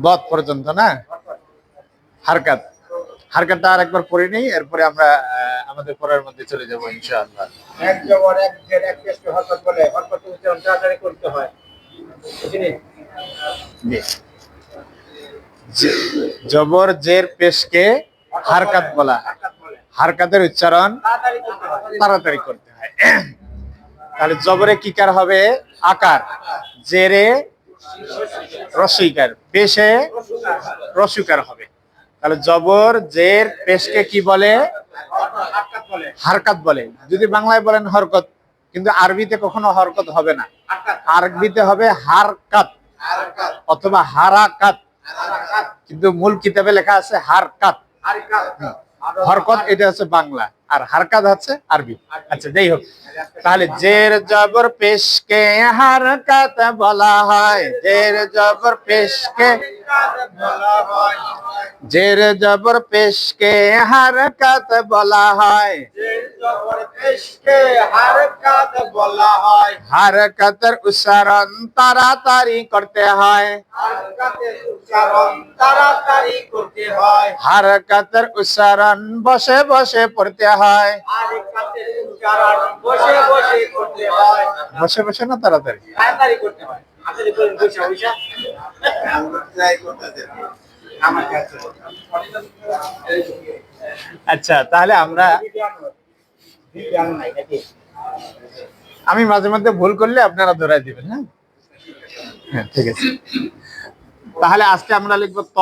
বদ পর্যন্ত না, হারকাত। হারকাতটা আর একবার পড়ে নেই, এরপরে আমরা আমাদের পড়ার মধ্যে চলে যাবো ইনশাআল্লাহ। এক জবর এক জের এক পেশকে হরকত বলে, হরকত উচ্চারণ তাড়াতাড়ি করতে হয়। জবর জের পেশকে হারকাত বলা, হারকাতের উচ্চারণ তাড়াতাড়ি করতে হয়। তাহলে জবরে কি কার হবে? আকার। জেরে রসইকার, পেশে রসুকার হবে। তাহলে জবর জের পেশকে কি বলে? হারকাত বলে। যদি বাংলায় বলেন হরকত, কিন্তু আরবিতে কখনো হরকত হবে না, আরবিতে হবে হারকাত অথবা হারাকাত, কিন্তু মূল কিতাবে লেখা আছে হারকাত। হরকত এটা হচ্ছে বাংলা, আর হারকাত হচ্ছে আরবি। আচ্ছা, যাই হোক, তাহলে জের জবর পেশকে হারকাত বলা হয়। জের জবর পেশকে, জের জবর পেশকে হারকাত বলা হয়। হারকাতের উচ্চারণ তাড়াতাড়ি করতে হয়। হারকাতের উচ্চারণ বসে বসে পড়তে হয়। বসে বসে না, তাড়াতাড়ি করতে হয়। আচ্ছা, তাহলে আমরা, আমি মাঝে মধ্যে ভুল করলে আপনারা ধরাই দিবেন। হ্যাঁ, হ্যাঁ, ঠিক আছে। তাহলে আজকে আমরা লিখবো ত।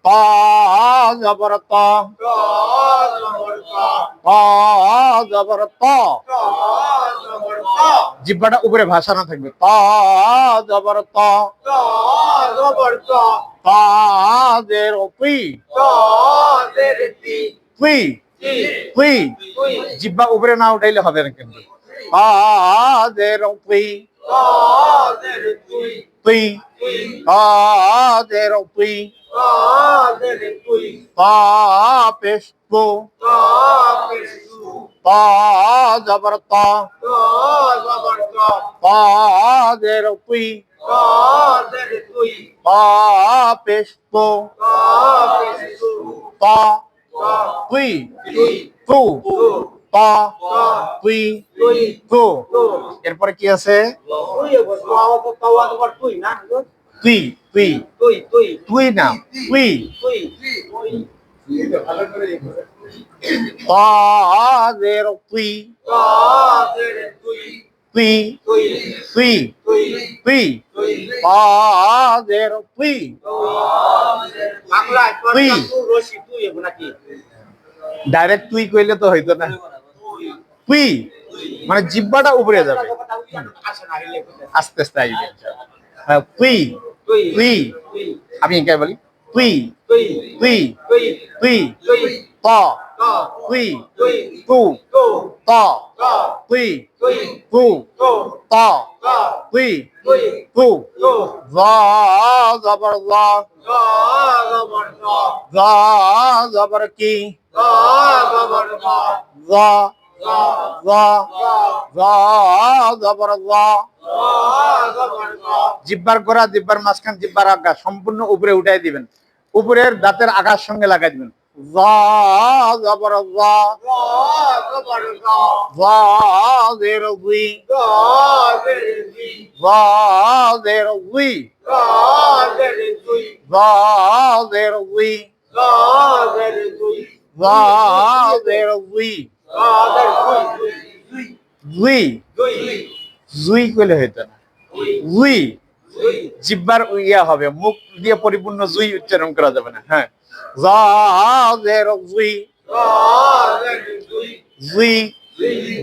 ত জবর ত, ত জবর ত, জিহ্বাটা উপরে ভাসানো থাকবে। ত জবর ত, ত জের তুই, তুই তুই, জিহ্বা উপরে না উঠাইলে হবে না কিন্তু। ত জের তুই, তুই, ত জের তুই, ত পেশ তু, ত জবর ত, ত জের তুই, ত পেশ তু, ত তুই, তু, ত তুই, তু। এরপরে কি আছে? তুই, তুই, তুই না, তুই, ত জের তুই, তুই, তুই, তুই, ত জের তুই, তুই। ডাইরেক্ট তুই কইলে তো হইতো না। তুই মানে জিহ্বাটা উপরে যাবে, আস্তে আস্তে আসবে। তুই, তুই, আমি এখানে বলি তুই, তুই, তুই, ত, তুই, তু, ত, তুই, তু, ত, তুই, তু। জ জবর জ, জ জবর কি? জ, জ, জ জবর জ। জিহ্বার গোড়া, জিহ্বার মাঝখান, জিহ্বার আগা সম্পূর্ণ উপরে উঠাই দিবেন, উপরের দাঁতের আগার সঙ্গে লাগাই দিবেন। জ জবর জ, জ জের জি, জ জের জি, জ জের জি, জ জের জি, জুই, জুই কইলে হইতো না, জুই। জিহ্বার ইয়া হবে, মুখ দিয়ে পরিপূর্ণ জুই উচ্চারণ করা যাবে না। হ্যাঁ, জা জের জুই, জুই,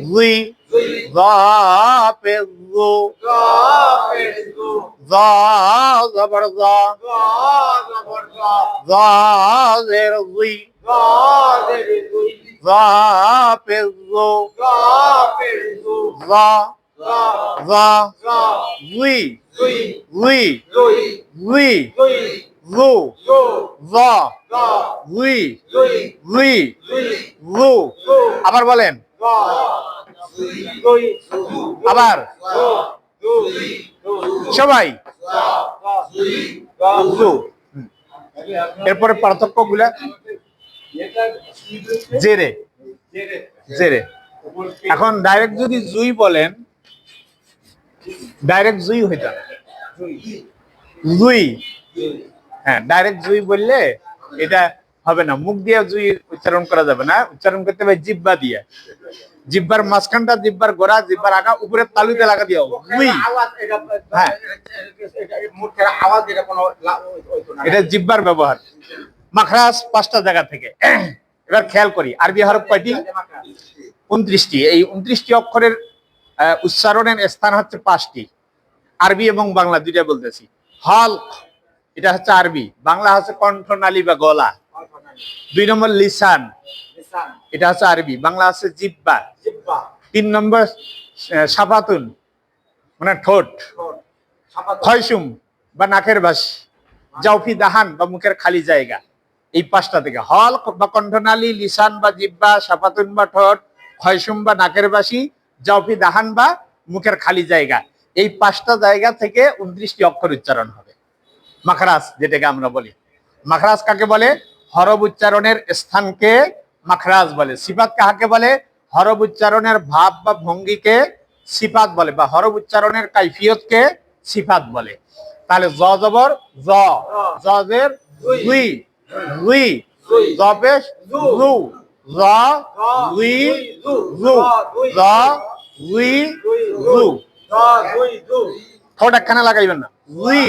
জুই, জা পেশ জু, জা জবর জা, জা জের জুই, জা পেশ জু, জা, জা, জুই, জুই, জুই, জু, জা, জুই, জুই, জু। আবার বলেন, আবার সবাই। জু। এরপরে পার্থক্য গুলা জেরে জেরে। এখন ডাইরেক্ট যদি জুই বলেন, ডাইরেক্ট জুই হইতাম জুই। হ্যাঁ, ডাইরেক্ট জুই বললে এটা হবে না, মুখ দিয়ে জুই উচ্চারণ করা যাবে না, উচ্চারণ করতে হবে জিব্বা দিয়ে। জিব্বার মাঝখানটা, জিব্বার গোড়া, জিব্বার আগা, উপরে তালুতে লাগা দিও জুই। হ্যাঁ, এটা জিব্বার ব্যবহার। মাখরাজ 5টা জায়গা থেকে। এবার খেয়াল করি আরবি হরফ কয়টি? 29টি। এই 29টি অক্ষরের উচ্চারণের স্থান হচ্ছে 5টি, আরবি এবং বাংলা দুইটা বলতেছি। হলক, এটা হচ্ছে আরবি, বাংলা হচ্ছে কণ্ঠনালী বা গলা। 2 নম্বর লিসান, এটা হচ্ছে আরবি, বাংলা হচ্ছে জিব্বা। 3 নম্বর সাফাতুন, মানে ঠোঁট। খয়সুম বা নাকের বাস, জাউফি দাহান বা মুখের খালি জায়গা। এই 5টা থেকে হলক বা কণ্ঠনালী, লিসান বা জিব্বা, সাফাতুন বা ঠোঁট, খয়সুম বা নাকের বাসি, জাউফি দাহান বা মুখের খালি জায়গা। এই 5টা জায়গা থেকে 29টি অক্ষর উচ্চারণ হবে। মাখরাজ যেটাকে আমরা বলি। মাখরাজ কাকে বলে? হরফ উচ্চারণের স্থানকে মাখরাজ বলে। সিফাত কাকে বলে? হরফ উচ্চারণের ভাব বা ভঙ্গিকে সিফাত বলে, বা হরফ উচ্চারণের কাইফিয়তকে সিফাত বলে। তাহলে জ জবর জ, জের জুই, জুই, জ পেশ জু, জ জুই জু, জ জুই জু। ঠোঁট একখানে লাগাইবেন না, জুই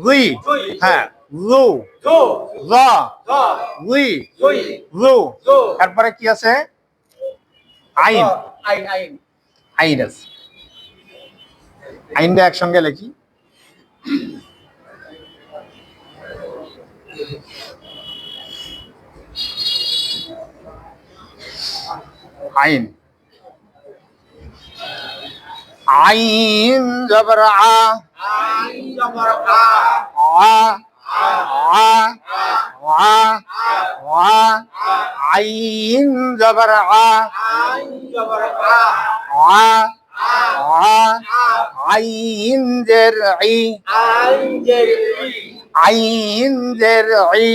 জুই। হ্যাঁ, জু, জ জুই জু। তারপরে কি আছে? আইন, আইন আছে। আইনটা একসঙ্গে লিখি। আইন, আইন জবর আ, আ, আ, আ, আ, আইন জবর আ, আ, আ, আইন জের ই, আইন জের ই,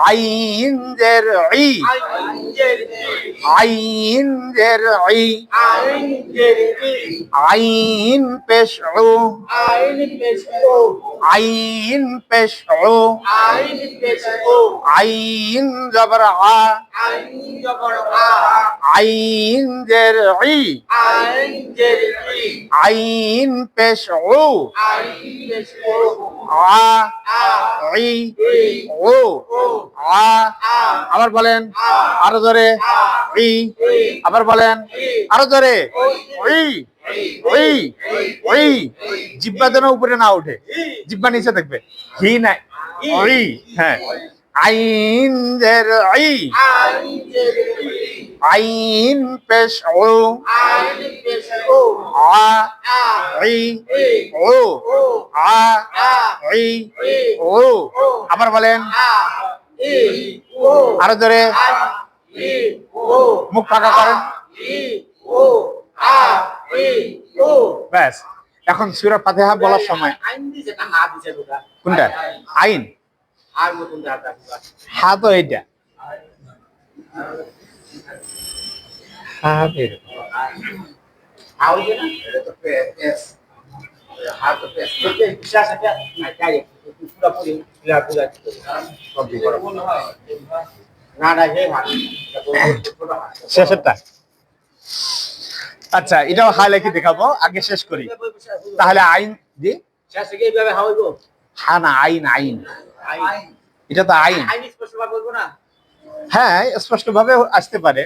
আইন জের ই, আইন জের ই, আইন পেশ উ, আইন পেশ উ, আইন জবর আ, আইন জের ই, আইন পেশ উ, আ, ই, উ, আ। আবার বলেন আরো জোরে, ই। আবার বলেন আরো জোরে, ই, ই, ই। জিব্বা যেন উপরে না উঠে, জিব্বা নিচে থাকবে। হি না, ই। হ্যাঁ, আইন জের ই, আইন পেশ উ, আ, ই, উ, আ, ই, উ। আবার বলেন আরো জোরে, মুখ ফাঁকা করেন। ব্যাস, এখন সূরা ফাতিহা বলার সময় কোনটা? আইন, হা তো এইটা, হা বের। শেষেরটা। আচ্ছা, এটাও হা লেখি দেখাবো, আগে শেষ করি। তাহলে আইন জি, হা না, আইন, আইন, এটা তো আইন। হ্যাঁ, স্পষ্ট ভাবে আসতে পারে,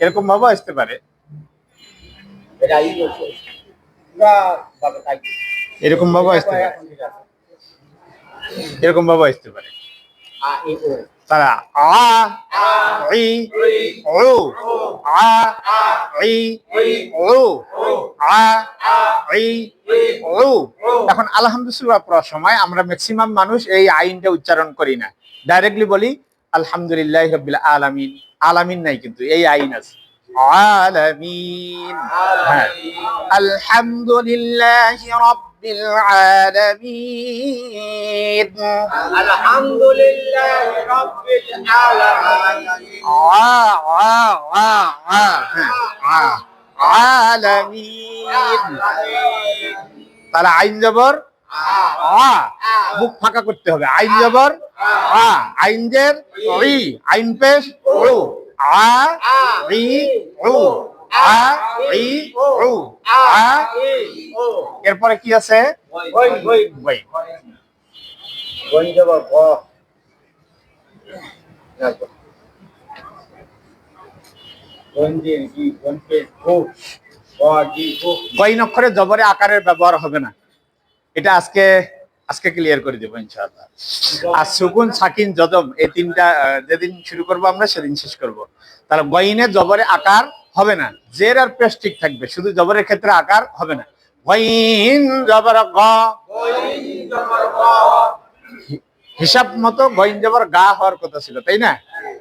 এরকম ভাবে আসতে পারে, এরকম ভাবে আসতে পারে, এরকম ভাবে আসতে পারে। তারা আ, ই, উ, আ, ই, উ, আ, ই, উ। এখন আলহামদুলিল্লাহ পড়ার সময় আমরা ম্যাক্সিমাম মানুষ এই আইনটা উচ্চারণ করি না, ডাইরেক্টলি বলি আলহামদুলিল্লাহি রাব্বিল আলামিন। আলামিন নাই, কিন্তু এই আইন আছে, আলামিন। হ্যাঁ, আলহামদুলিল্লাহি রাব্বিল রাব্বিল আলামিন আলহামদুলিল্লাহ রাব্বিল আলামিন আলামিন। তাহলে আইন জবর মুখ ফাঁকা করতে হবে। আইন জবর আইন জের ই, আইন পেশ উ, আ ই উ, আ ই উ, আ। এরপরে কি আছে? ওই ওই ওই ওই জবর গ গঞ্জির কি গঞ্জে গো গজি গো কইন অক্ষরে জবরে আকারের ব্যবহার হবে না। এটা আজকে ক্লিয়ার করে দেবো ইনশাআল্লাহ। আর সুকুন সাকিন জজম এই তিনটা যেদিন শুরু করব আমরা সেদিন শেষ করব। তাহলে গইনে জবরে আকার হবে না, জের আর পেশ ঠিক থাকবে, শুধু জবরের ক্ষেত্রে আকার হবে না। গইন জবর গ, গইন জবর গ হিসাব মতো গইন জবর গা হওয়ার কথা ছিল, তাই না?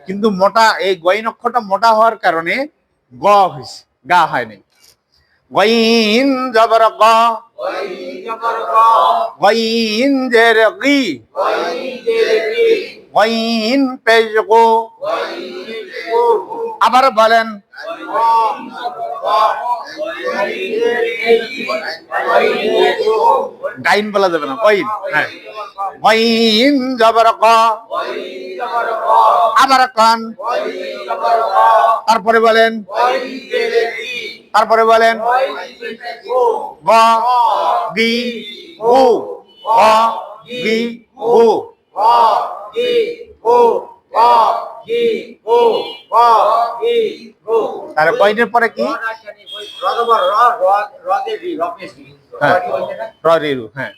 কিন্তু মোটা এই গইন অক্ষরটা মোটা হওয়ার কারণে গ হয়েছে, গা হয়নি। গইন জবর গ, গইন জবর গ গইন জের গি, গইন জের কি গইন পেশ গো। গইন গো আবার বলেন গাইন বলা যাবে না, গইন। হ্যাঁ, গইন জবর গ, আবার কান। তারপরে বলেন, তারপরে বলেন গ গি গু, গ গি গু। তাহলে গইনের পরে কি? হ্যাঁ, র রে রু। হ্যাঁ,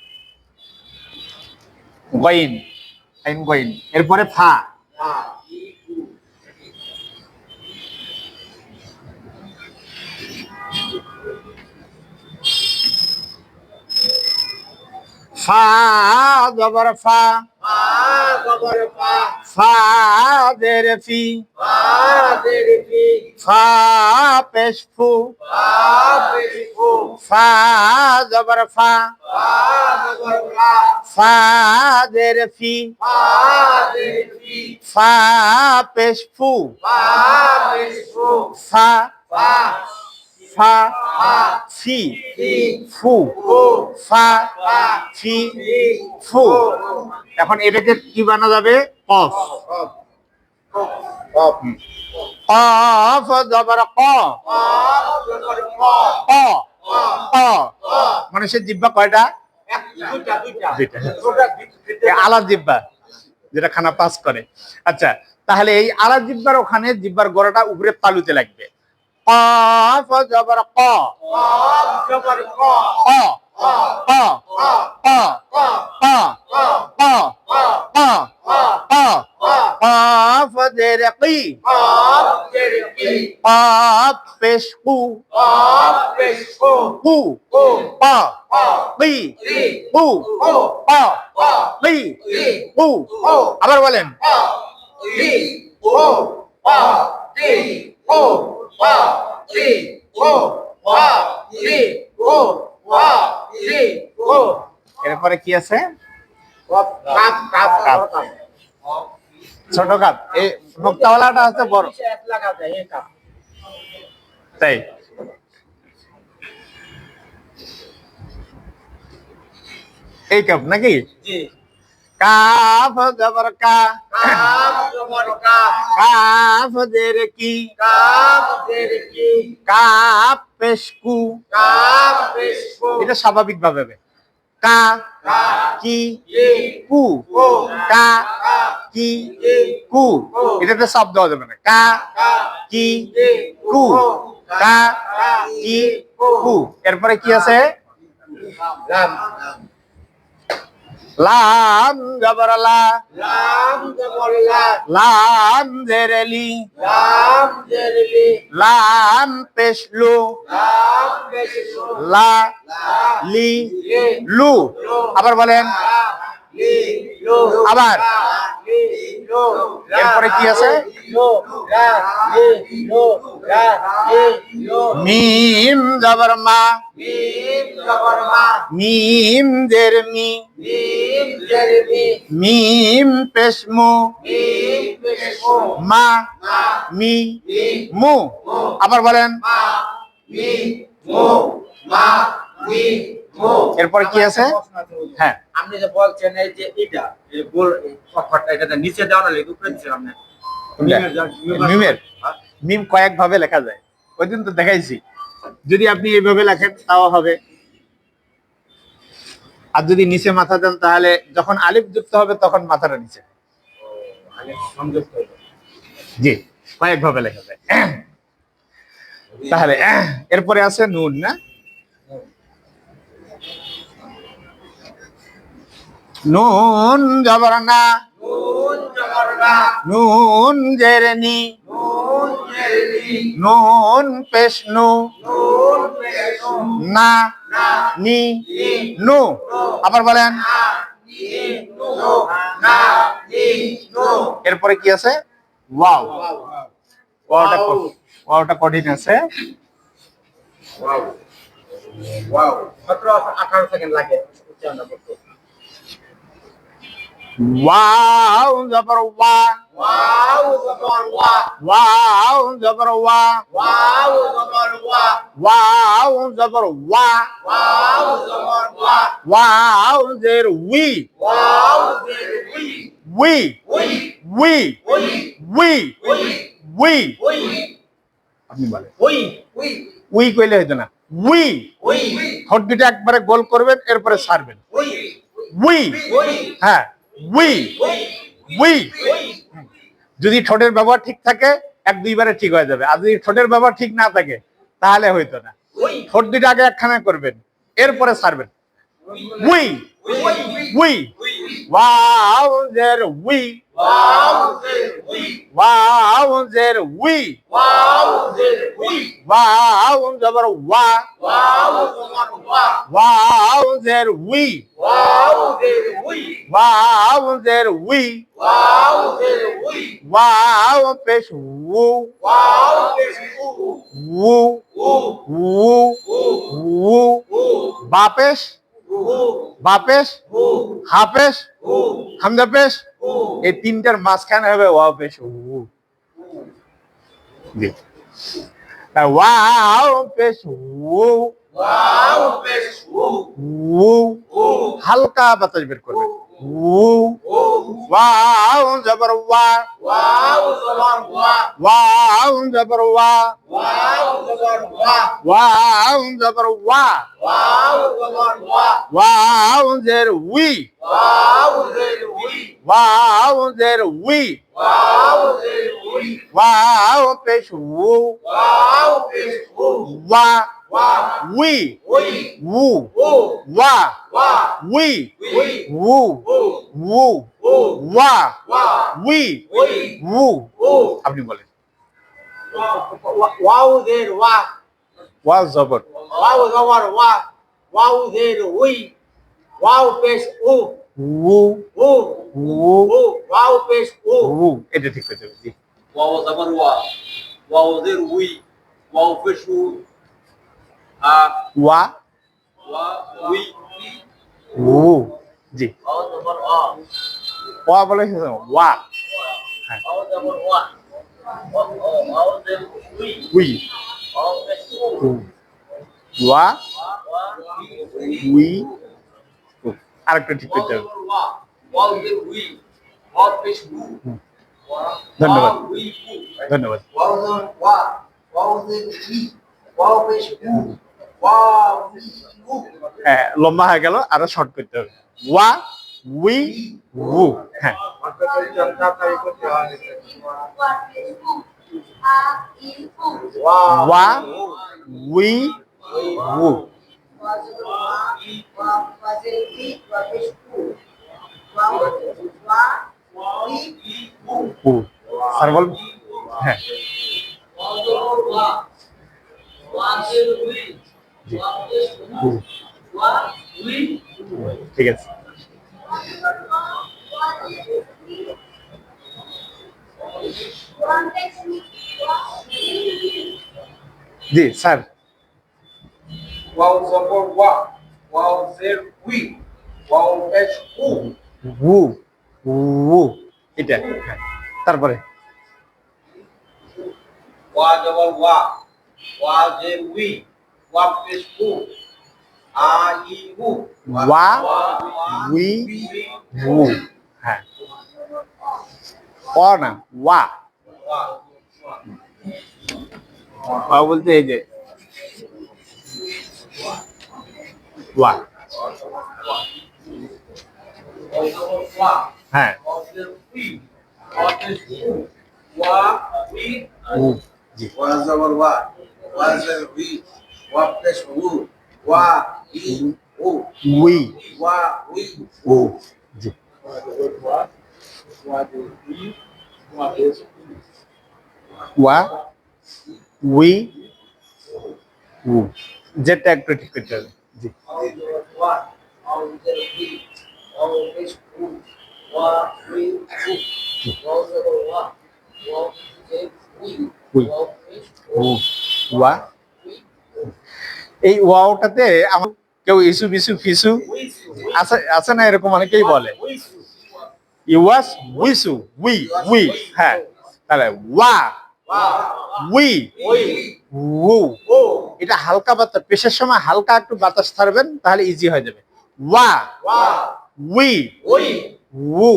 গইন, আইন গইন। এরপরে ফা, ফা জবর ফা, ফা জের ফি, ফা পেশ ফু, ফা জবর ফা, ফা জের ফি, ফা পেশ ফু, ফা ফা ফি ফু, ফা ফি ফু। এখন এটাকে কি বানা যাবে? কফ। কফ জবর ক, ক ক। মানুষের জিহ্বা কয়টা? দুইটা। আলা জিহ্বা, যেটা খানা পাস করে। আচ্ছা, তাহলে এই আলা জিহ্বার ওখানে জিহ্বার গোড়াটা উপরে তালুতে লাগবে। কফ জবর ক, ক ক ক ক ক ক ক। কফ জের কি, কফ পেশ কু, কু ক কি কু ক কি কু। আবার বলেন এরপরে কি আছে? ছোট কাপ। এই মুক্তাওয়ালাটা আছে বড়, তাই এই কাপ নাকি? কাফ জবর কা, কাফ জের কি, কাপ পেশ কু। এটা স্বাভাবিক ভাবে হবে। কা কি কু, কা কি কু। এটাতে শব্দ দেওয়া যাবে না। কা কি কু, কা কি কু। এরপরে কি আছে? লাম জবর লা, লাম জের লি, লাম পেশ লু, লা লি লু। আবার বলেন আবার এরপরে কি আছে? মিম জবর মা, মিম জের মি, মিম পেশ মু, মা মি মু। আবার বলেন। এরপর কি আছে? হ্যাঁ, আপনি যে বলছেন এই যে এটা এই গোল অক্ষরটা এটা নিচে দেওয়া না লিখে উপরে দিচ্ছেন আপনি মিমের মিম কয়েক ভাবে লেখা যায়, ওই দিন তো দেখাইছি। যদি আপনি এইভাবে লেখেন তাও হবে, আর যদি নিচে মাথা দেন তাহলে যখন আলিফ যুক্ত হবে তখন মাথাটা নিচে। সংযুক্ত হইল। জি, কয়েক ভাবে লেখা যায়। তাহলে এরপরে আছে নুন না, নুন জবর না, নুন জের নি, নুন পেশ নু, না নি নু। আবার বলেন। এরপরে কি আছে? ওয়াও। ওয়াওটা কঠিন আছে। মাত্র 18 সেকেন্ড লাগে উচ্চারণ করতে। ওয়াও জবর ওয়া, ওয়াও জবর ওয়া, ওয়াও জবর ওয়া, ওয়াও জবর ওয়া, ওয়াও জবর ওয়া, ওয়াও জবর ওয়া, ওয়াও জের উই, ওয়াও জের we, we we, we we, we we, we. We, আপনি বলেন। উই, উই, উই কইলে হইতো না, উই। উই, ঠোঁট দুটো একবারে গোল করবেন, এরপরে ছাড়বেন। We, we. উই, হ্যাঁ, উই উই, উই। উই। যদি ঠোঁটের ব্যবহার ঠিক থাকে এক দুইবারে ঠিক হয়ে যাবে, আর যদি ঠোঁটের ব্যবহার ঠিক না থাকে তাহলে হইতো না। ঠোঁট দুটো আগে একখানা করবেন, এরপরে ছাড়বেন। উই উই, ওয়াও জের উই, ওয়াও জের উই, ওয়াও জবর ওয়া, ওয়াও জের উই, ওয়াও জের উই, ওয়াও পেশ উ, উ উ, বাপেশ, বাপেশ, হাফেশ, হামজা পেশ, এই তিনটার মাঝখানে হবে ওয়াও পেশ উ। জি, ওয়াও পেশ উ, উ, হালকা বাতাস বের করবেন। উ, ওয়াও জবর ওয়া, ওয়াও জবর ওয়া, ওয়াও জবর ওয়া, ওয়াও জের উই, ওয়াও জের উই, ওয়াও পেশ উ, ওয়া উই, উ ওয়া উই, উ উ ওয়া উই উ। আপনি বলেন। ওয়াও জের ওয়া, ওয়া জবর, ওয়াও জবর ওয়া, ওয়াও জের উই, ওয়াও পেশ উ, উ উ, উ উ, ওয়াও পেশ উ, উ। এটা ঠিক হয়ে যাবে। জি, واو زبر وا واو زر وي واو فشو ওয়া وا وي উ। জি, واو زبر ا ওয়া বলে ওয়া, হ্যাঁ, واو زبر وا واو زر وي উই, واو فشو উ, ওয়া وا উই উ। আরেকটা ঠিক করতে হবে। وا واو زر وي واو فشو ধন্যবাদ, وي ধন্যবাদ। ওয়াও জবর ওয়া, ওয়াও জের ই, ওয়াও পেশ উ, ওয়াও উ, হ্যাঁ, লম্বা হয়ে গেল, আরো শর্ট করতে হবে। ওয়া উই উ। হ্যাঁ, তাড়াতাড়ি করতে হয়। ওয়া উই উ। উ। স্যার বল। হ্যাঁ, واو زبر وا واو زر وي জি, واو فشو উ। وا وي ঠিক আছে। জি স্যার ওয়াও জবর ওয়া ওয়াও জের উই ওয়াও পেশ উ উ উ এটা হ্যাঁ তারপরে ওয়া জবর ওয়া জের উই ওয়া পেশ উ আ ই উ ওয়া উই উ হ্যাঁ অ না ওয়া ওয়া ওয়া বলতে এই যে ওয়া ওয়া জবর ওয়া হ্যাঁ ওয়া জের উই ওয়া পেশ উ ওয়া উই উ জি ওয়া জবর ওয়া জের উই ওয়া পেশ উ ওয়া ই উ উই ওয়া উই উ জি ওয়া উই উ যেটা একটু ঠিক করতে হবে জি ওয়া ওয়া জের উই ওয়া পেশ উ ওয়া উই উ ওয়া জবর ওয়া জের উই উই ওয়া পেশ উ ওয়া এই ওয়াওটাতে আমার কেউ ইসু বিসু ফিসু আছে আছে না এরকম অনেকেই বলে ইউয়াস উইসু উই হ্যাঁ তাহলে ওয়া উই উ এটা হালকা বাতাস পেশের সময় হালকা একটু বাতাস ছাড়বেন তাহলে ইজি হয়ে যাবে ওয়া উই উ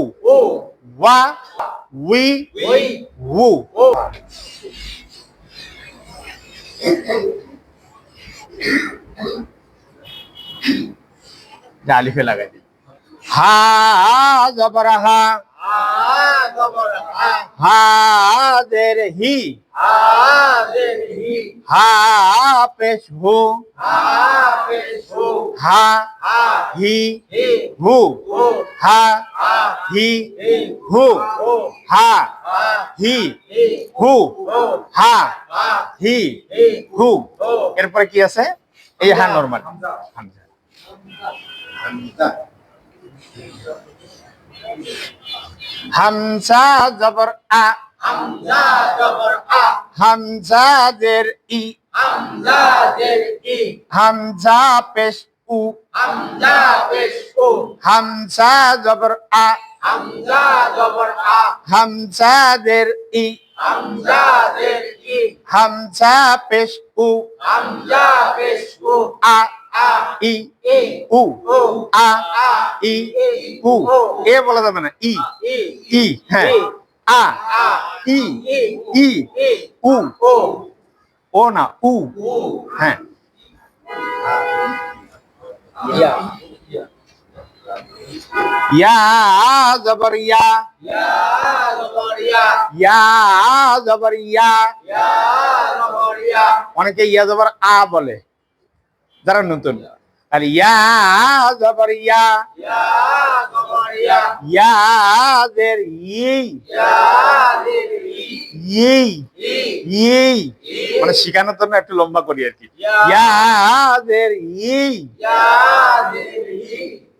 ওয়া উই উ আলিফে লাগাই দিই হা জবর হা হা দের হি হা পেশ হু হা হি হু হা হি হু হা হি হু হা হি হু এরপরে কি আছে এই হা নরমাল হামজা হামজা জবর আ হামজা দের ই হামজা পেশ উ হামজা জবর আ হামজা দের ই হামজা পেশ উ আ ই উ আ ই উ এ বলা যাবে না ই ই হ্যাঁ আ ই ই উ ও না উ হ্যাঁ ইয়া জবর ইয়া ইয়া জবর ইয়া অনেকে ইয়া জবর আ বলে যারা নতুন আর ইয়া জবর ইয়া ইয়া দের ই ই ই মানে শিখানোর জন্য একটু লম্বা করি আর কি ইয়া দের ই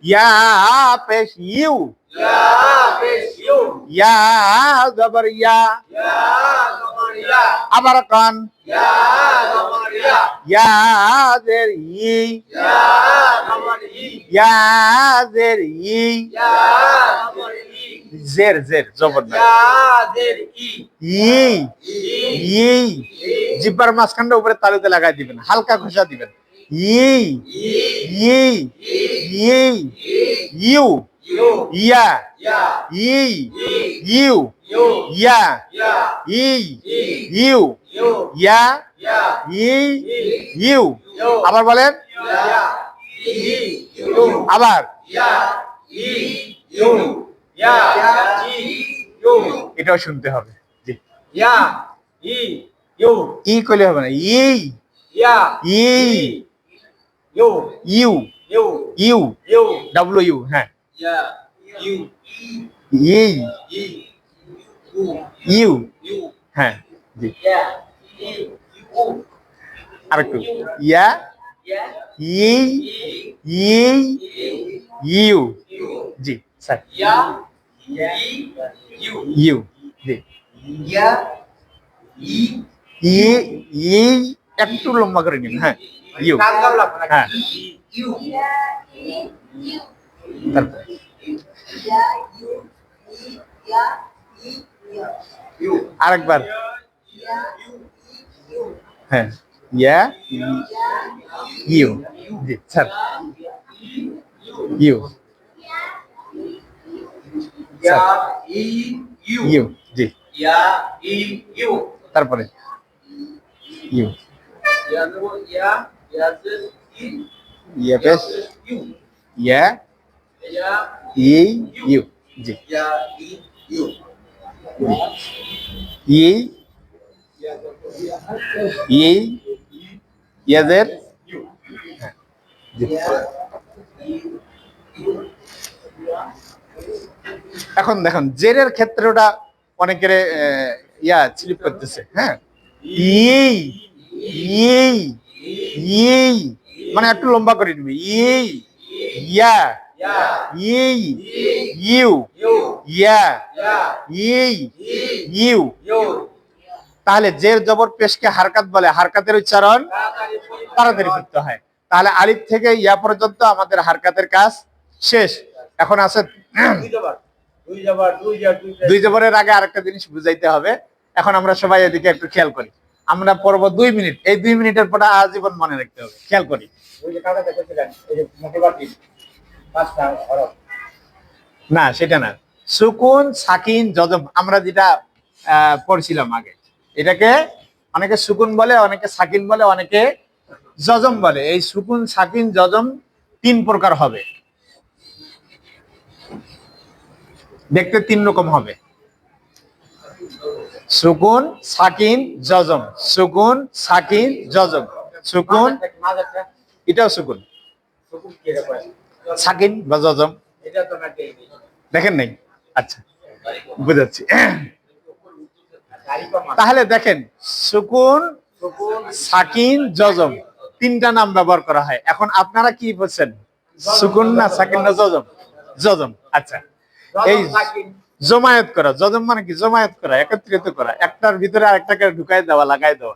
ইয়া পেশ ইউ ইয়া জবর ইয়া আবার কান ইয়া দের ই ইয়া দের ই জের জের জবর না ই ই জিব্বার মাঝখানটা উপরে তালুতে লাগাই দিবেন হালকা ঘষা দিবেন ই ই ই ইউ ইয়া ই ইউ ইয়া ই ইউ ইয়া ই ইউ আবার বলেন আবার এটাও শুনতে হবে জি ই কইলে হবে না ই ই ইউ ইউ ডাব্লিউ ইউ হ্যাঁ ই ইউ হ্যাঁ জি আরেকটু ইয়া ই ই ইউ জি স্যার ইউ জি ইয়া ই ই ই একটু লম্বা করে নিন, হ্যাঁ, ইউ, হ্যাঁ, ইউ তারপর ইউ আরেকবার, হ্যাঁ, ইয়া ইউ, জি স্যার, ইউ, ইয়া ই ইউ ইউ, জি, ইয়া ই ইউ তারপরে ইউ, ইয়া দেব ইয়া ইয়া তে ই ইয়া পেশ, ইউ ইয়া ইয়া ই ইউ, জি, ইয়া ই ইউ ই ই ইয়াদের, হ্যাঁ, জি। এখন দেখুন জেরের ক্ষেত্রে ওটা অনেকের স্লিপ করতেছে, হ্যাঁ, এই এই এই মানে একটু লম্বা করে নিবি, এই ইয়া ইয়া এই ইউ ইউ ইয়া ইয়া এই ইউ। ইউ তাহলে জের জবর পেশকে হারকাত বলে, হারকাতের উচ্চারণ তাড়াতাড়ি করতে হয়। তাহলে আলিফ থেকে ইয়া পর্যন্ত আমাদের হারকাতের কাজ শেষ। এখন আছে দুই জবরের আগে আরেকটা জিনিস বুঝাইতে হবে। এখন আমরা সবাই এদিকে একটু খেয়াল করি। আমরা পড়বো 2 মিনিট, এই 2 মিনিটের পর আজীবন মনে রাখতে হবে। খেয়াল করি, না সেটা না, সুকুন সাকিন জজম আমরা যেটা পড়ছিলাম আগে, এটাকে অনেকে সুকুন বলে, অনেকে সাকিন বলে, অনেকে জজম বলে। এই সুকুন সাকিন জজম 3 প্রকার হবে, দেখতে 3 রকম হবে। সুকুন সাকিন জজম, সুকুন সাকিন জজম, সুকুন এটাও সুকুন সাকিন বা জজম দেখেন নাই, আচ্ছা বুঝাচ্ছি। তাহলে দেখেন সুকুন সাকিন জজম 3টা নাম ব্যবহার করা হয়। এখন আপনারা কি বলছেন, সুকুন না সাকিন না জজম? জজম। আচ্ছা, এই জমায়েত করা, জজম মানে কি? জমায়েত করা, একত্রিত করা, একটার ভিতরে আরেকটাকে ঢুকাই দেওয়া, লাগাই দেওয়া।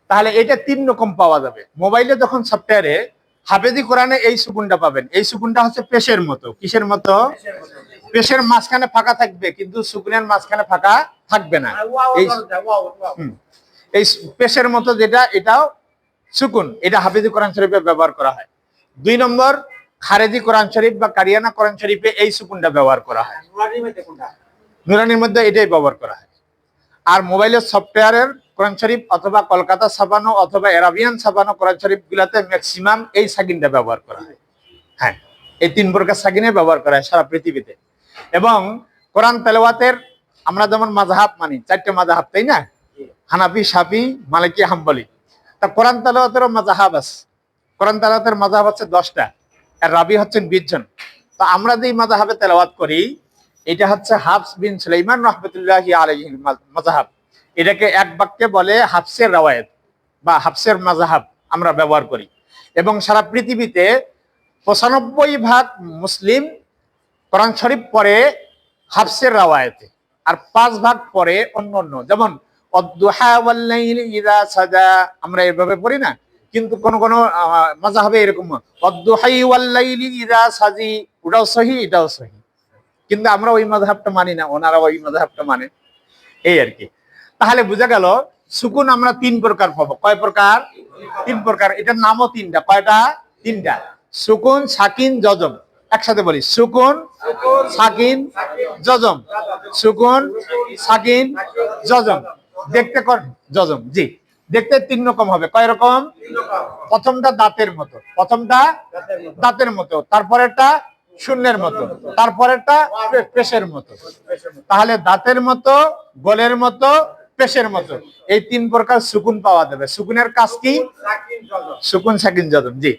তাহলে এটা 3 রকম পাওয়া যাবে। মোবাইলে যখন সফটওয়্যারে হাফেজি কোরআনে এই সুকুনটা পাবেন। এই সুকুনটা হচ্ছে পেশের মতো। কিসের মতো? পেশের মাঝখানে ফাঁকা থাকবে, কিন্তু সুকুনের মাঝখানে ফাঁকা থাকবে না। এই পেশের মতো যেটা, এটাও সুকুন, এটা হাফেজি কোরআন শরীফে ব্যবহার করা হয়। 2 নম্বর, খারেজি কোরআন শরীফ বা কারিয়ানা কোরআন শরীফে এই সুকুনটা ব্যবহার করা হয়। নুরানির মধ্যে এটাই ব্যবহার করা হয়। আর মোবাইলের সফটওয়্যারের কোরআন শরীফ অথবা কলকাতা ছাপানো অথবা এরাবিয়ান ছাপানো কোরআন শরীফ গুলাতে ম্যাক্সিমাম এই সাকিনটা ব্যবহার করা হয়। হ্যাঁ, এই 3 প্রকার সাকিনে ব্যবহার করা হয় সারা পৃথিবীতে। এবং কোরআন তেলাওয়াতের আমরা যেমন মাযহাব মানি, 4টে মাযহাব, তাই না? হানাফি, শাফি, মালিকি, হাম্বলি। তা কোরআন তেলাওয়াতেরও মাযহাব আছে। কোরআন তেলাওয়াতের মাযহাব হচ্ছে 10টা, আর রাবি হচ্ছেন 20 জন। তো আমরা যেই মাযহাবে তেলাওয়াত করি, এটা হচ্ছে হাফস বিন সুলাইমান রাহমাতুল্লাহি আলাইহির মাযহাব। এটাকে এক বাক্যে বলে হাফসের রাওয়ায়াত বা হাফসের মাযহাব আমরা ব্যবহার করি। এবং সারা পৃথিবীতে 95% মুসলিম কোরআন শরীফ পড়ে হাফসের রাওয়ায়াতে, আর 5% পড়ে অন্য। যেমন অদ্দুহা ওয়াল লাইলি ইযা সাজা, আমরা এভাবে পড়ি না, কিন্তু কোন কোন মাযহাবে এরকম অদ্দুহাই ওয়াল লাইলি ইযা সাজি, ওটাও সহি, এটাও সহি। কিন্তু আমরা ওই মাযহাবটা মানি না, ওনারা ওই মাযহাবটা মানে, এই আর কি। তাহলে বোঝা গেল সুকুন আমরা 3 প্রকার পাবো। কয় প্রকার? 3 প্রকার। এটার নামও 3টা। কয়টা? 3টা। সুকুন সাকিন জজম। একসাথে বলি, সুকুন সাকিন জজম, সুকুন সাকিন জজম। দেখতে জজম, জি, দেখতে 3 রকম হবে। কয় রকম? প্রথমটা দাঁতের মতো, প্রথমটা দাঁতের মতো, তারপরেরটা শূন্যের মতো, তারপরেরটা পেশের মতো। তাহলে দাঁতের মতো, গোলের মতো, পেশের মতো, এই 3 প্রকার সুকুন পাওয়া যাবে। সুকুনের কাজ কি? সুকুন সাকিন জজম, জি।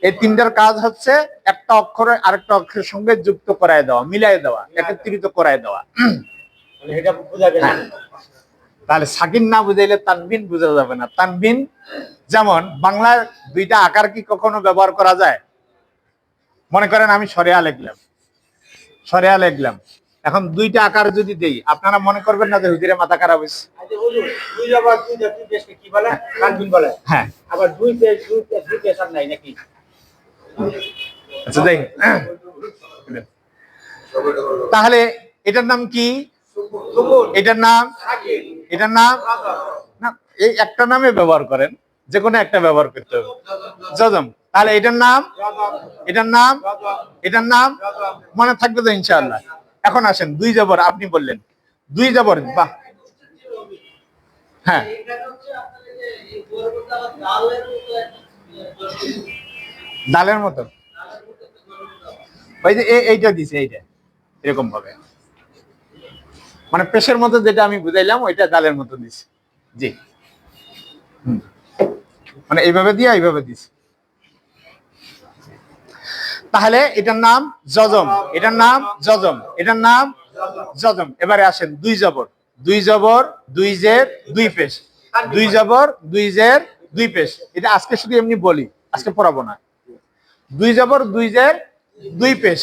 এই 3টার কাজ হচ্ছে একটা অক্ষরে আরেকটা অক্ষরের সঙ্গে যুক্ত করায় দেওয়া, মিলাই দেওয়া, একত্রিত করায় দেওয়া। তাহলে সাকিন না বুঝাইলে তানবিন বোঝা যাবে না। তানবিন যেমন বাংলার 2টা আকার কি কখনো ব্যবহার করা যায়? মনে করেন আমি সরেয়া লিখলাম, সরেয়া লিখলাম, এখন দুইটা আকার যদি দেই আপনারা মনে করবেন না যে হুজুরের মাথা খারাপ হয়েছে? আচ্ছা হুজুর দুই জবর দুই পেশকে কি বলে? তানবিন বলে। হ্যাঁ, আবার দুই পেশ আর নাই নাকি? আচ্ছা দেখ, তাহলে এটার নাম কি? সুকুন এটার নাম, সাকিন এটার নাম না, এই একটা নামে ব্যবহার করেন, যে কোনো একটা ব্যবহার করতে হবে। জজম। তাহলে এটার নাম, এটার নাম, এটার নাম মনে থাকবে তো ইনশাআল্লাহ। এখন আসেন দুই জবর, আপনি বললেন দুই জবর, বাহ, হ্যাঁ এখানে হচ্ছে আপনাদের যে এই গোল মধ্যে আবার দালের মতো ডালের মতো, ওই যে এইটা দিছে, এইটা এরকম ভাবে, মানে পেশের মতো যেটা আমি বুঝাইলাম ওইটা ডালের মতো দিছে। জি, মানে এইভাবে দিয়ে এইভাবে দিছে। তাহলে এটার নাম জজম, এটার নাম জজম, এটার নাম জজম। এবারে আসেন দুই জবর, দুই জবর দুই জের দুই পেশ, দুই জবর দুই জের দুই পেশ। এটা আজকে শুধু এমনি বলি, আজকে পড়াবো না। দুই জবর দুই জের দুই পেশ।